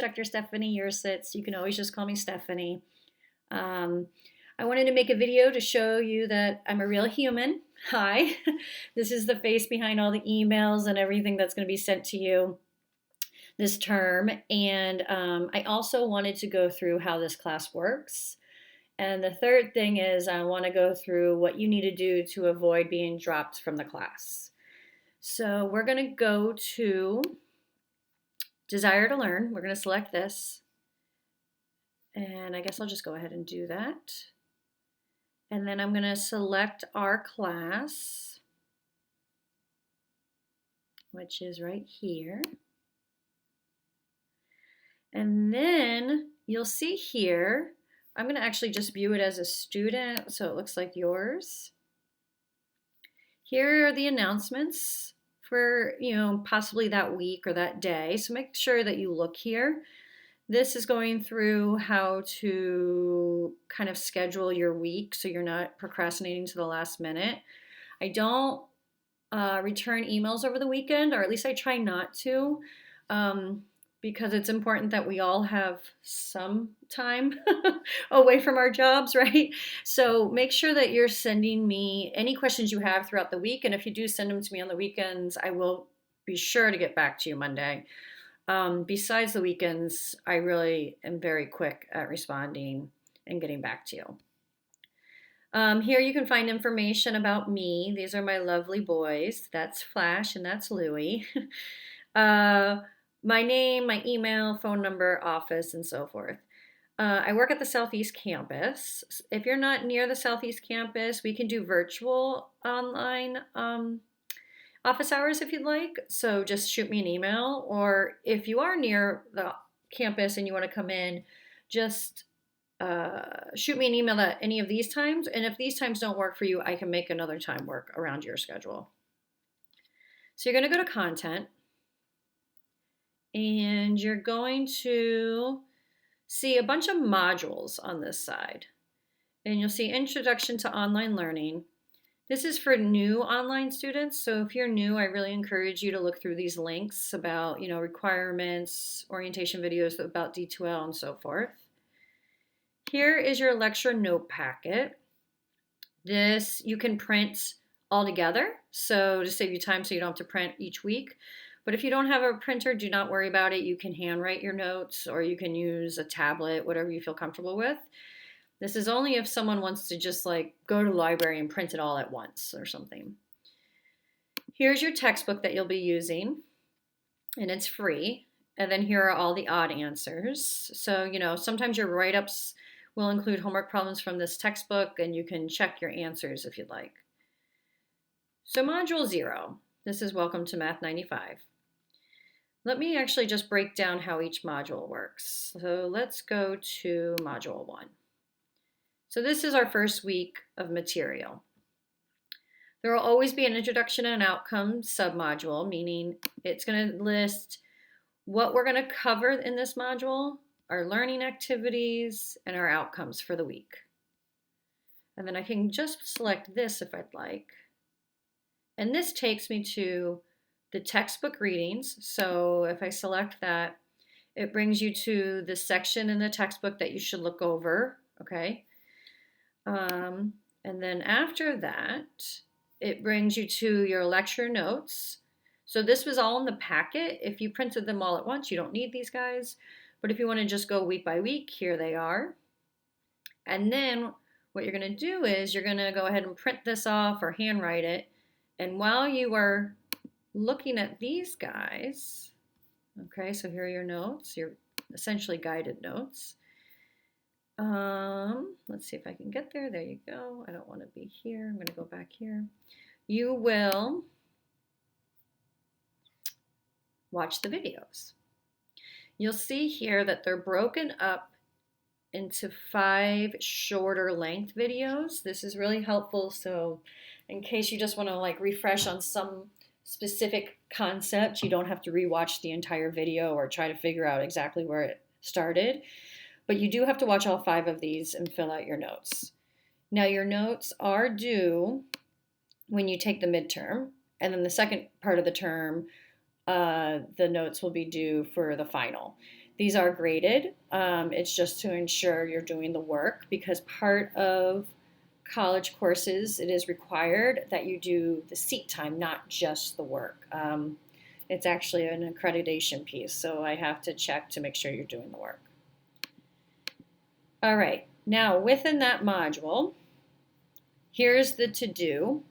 Dr. Stephanie Yersitz. You can always just call me Stephanie. Um, I wanted to make a video to show you that I'm a real human. Hi, this is the face behind all the emails and everything that's going to be sent to you this term. And I also wanted to go through how this class works. And the third thing is I want to go through what you need to do to avoid being dropped from the class. So we're going to go to Desire to Learn. We're going to select this. And I guess I'll just go ahead and do that. And then I'm going to select our class, which is right here. And then you'll see here, I'm going to actually just view it as a student so it looks like yours. Here are the announcements for, possibly that week or that day. So make sure that you look here. This is going through how to kind of schedule your week so you're not procrastinating to the last minute. I don't return emails over the weekend, or at least I try not to, because it's important that we all have some time away from our jobs, right? So make sure that you're sending me any questions you have throughout the week, and if you do send them to me on the weekends, I will be sure to get back to you Monday. Besides the weekends, I really am very quick at responding and getting back to you. Here you can find information about me. These are my lovely boys. That's Flash and that's Louie. My name, my email, phone number, office, and so forth. I work at the Southeast campus. If you're not near the Southeast campus, we can do virtual online office hours if you'd like. So just shoot me an email, or if you are near the campus and you want to come in, just shoot me an email at any of these times. And if these times don't work for you, I can make another time work around your schedule. So you're going to go to content, and you're going to see a bunch of modules on this side. And you'll see Introduction to Online Learning. This is for new online students. So if you're new, I really encourage you to look through these links about, requirements, orientation videos about D2L, and so forth. Here is your lecture note packet. This you can print all together, so to save you time so you don't have to print each week. But if you don't have a printer, do not worry about it. You can handwrite your notes, or you can use a tablet, whatever you feel comfortable with. This is only if someone wants to just go to the library and print it all at once or something. Here's your textbook that you'll be using, and it's free. And then here are all the odd answers. So, sometimes your write-ups will include homework problems from this textbook, and you can check your answers if you'd like. So Module 0, this is Welcome to Math 95. Let me actually just break down how each module works. So let's go to Module 1. So this is our first week of material. There will always be an introduction and outcome submodule, meaning it's going to list what we're going to cover in this module, our learning activities, and our outcomes for the week. And then I can just select this if I'd like. And this takes me to the textbook readings. So if I select that, it brings you to the section in the textbook that you should look over, okay? And then after that, it brings you to your lecture notes. So this was all in the packet. If you printed them all at once, you don't need these guys. But if you want to just go week by week, here they are. And then what you're going to do is you're going to go ahead and print this off or handwrite it. And while you are looking at these guys, okay, so here are your notes, your essentially guided notes. Let's see if I can get there. There you go. I don't want to be here. I'm going to go back here. You will watch the videos. You'll see here that they're broken up into 5 shorter length videos. This is really helpful. So in case you just want to refresh on some specific concept, you don't have to rewatch the entire video or try to figure out exactly where it started. But you do have to watch all 5 of these and fill out your notes. Now your notes are due when you take the midterm, and then the second part of the term, the notes will be due for the final. These are graded. It's just to ensure you're doing the work because part of college courses, it is required that you do the seat time, not just the work. It's actually an accreditation piece, so I have to check to make sure you're doing the work. All right, now within that module, here's the to-do.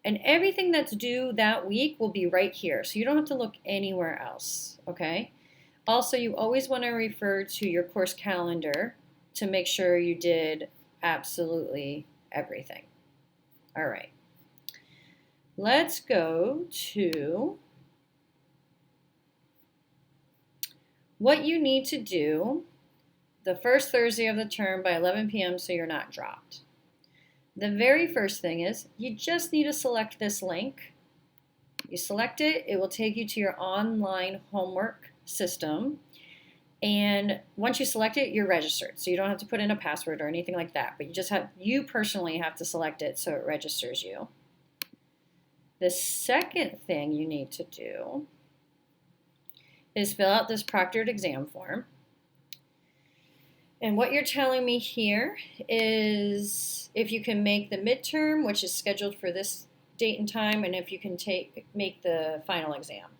And everything that's due that week will be right here, so you don't have to look anywhere else, okay? Also, you always want to refer to your course calendar to make sure you did absolutely everything. All right. Let's go to what you need to do the first Thursday of the term by 11 p.m. so you're not dropped. The very first thing is you just need to select this link. You select it, it will take you to your online homework system. And once you select it, you're registered. So you don't have to put in a password or anything like that, but you personally have to select it so it registers you. The second thing you need to do is fill out this proctored exam form. And what you're telling me here is if you can make the midterm, which is scheduled for this date and time, and if you can make the final exam.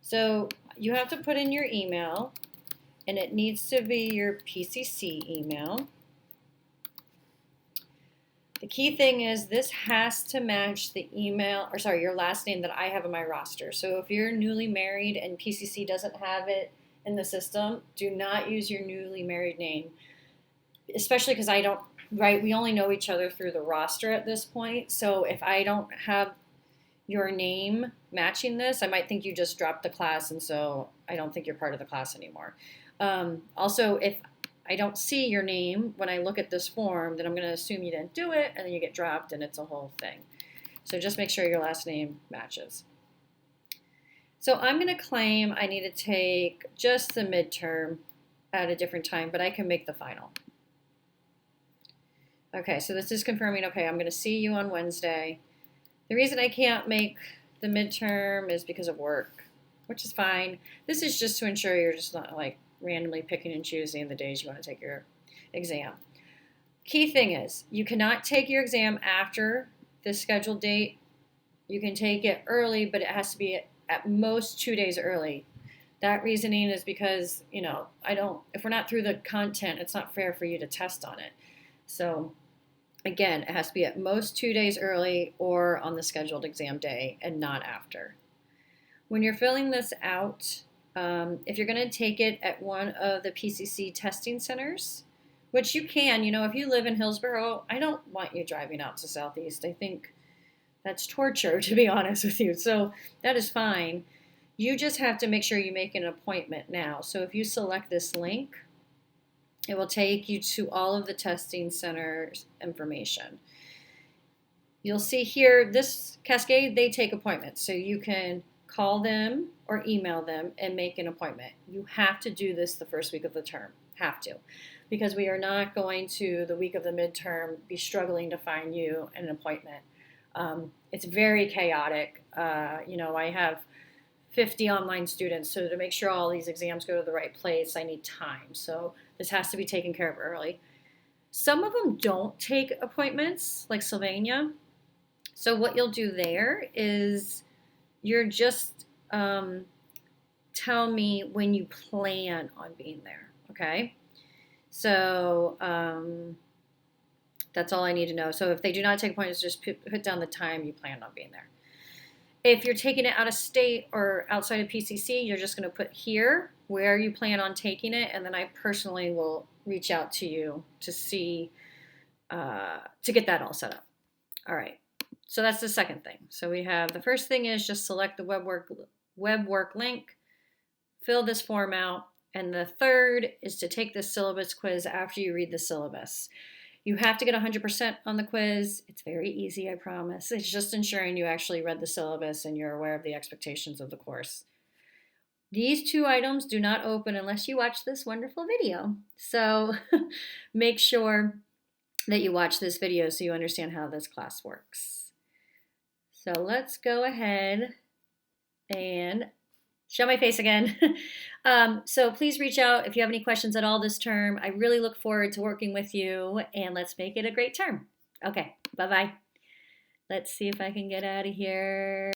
So you have to put in your email, and it needs to be your PCC email. The key thing is this has to match the email, or sorry, your last name that I have in my roster. So if you're newly married and PCC doesn't have it in the system, do not use your newly married name, especially because I don't, right, we only know each other through the roster at this point. So if I don't have your name matching this, I might think you just dropped the class, and so I don't think you're part of the class anymore. Also, if I don't see your name when I look at this form, then I'm going to assume you didn't do it, and then you get dropped, and it's a whole thing. So just make sure your last name matches. So I'm going to claim I need to take just the midterm at a different time, but I can make the final. Okay, so this is confirming, okay, I'm going to see you on Wednesday. The reason I can't make the midterm is because of work, which is fine. This is just to ensure you're just not like randomly picking and choosing the days you want to take your exam. Key thing is you cannot take your exam after the scheduled date. You can take it early, but it has to be at most 2 days early. That reasoning is because, if we're not through the content, it's not fair for you to test on it. So again, it has to be at most 2 days early or on the scheduled exam day and not after. When you're filling this out, if you're going to take it at one of the PCC testing centers, which you can, if you live in Hillsborough, I don't want you driving out to Southeast. I think that's torture, to be honest with you. So that is fine. You just have to make sure you make an appointment now. So if you select this link, it will take you to all of the testing centers information. You'll see here, this Cascade, they take appointments. So you can call them or email them and make an appointment. You have to do this the first week of the term. Have to. Because we are not going to, the week of the midterm, be struggling to find you an appointment. It's very chaotic. I have 50 online students, so to make sure all these exams go to the right place, I need time. So this has to be taken care of early. Some of them don't take appointments, like Sylvania. So what you'll do there is you're just tell me when you plan on being there, okay? So that's all I need to know. So if they do not take appointments, just put down the time you plan on being there. If you're taking it out of state or outside of PCC, you're just going to put here where you plan on taking it, and then I personally will reach out to you to see, to get that all set up. All right, so that's the second thing. So we have, the first thing is just select the web work link, fill this form out, and the third is to take this syllabus quiz after you read the syllabus. You have to get 100% on the quiz. It's very easy, I promise. It's just ensuring you actually read the syllabus and you're aware of the expectations of the course. These two items do not open unless you watch this wonderful video. So make sure that you watch this video so you understand how this class works. So let's go ahead and Show my face again. So please reach out if you have any questions at all this term. I really look forward to working with you, and let's make it a great term. Okay, bye-bye. Let's see if I can get out of here.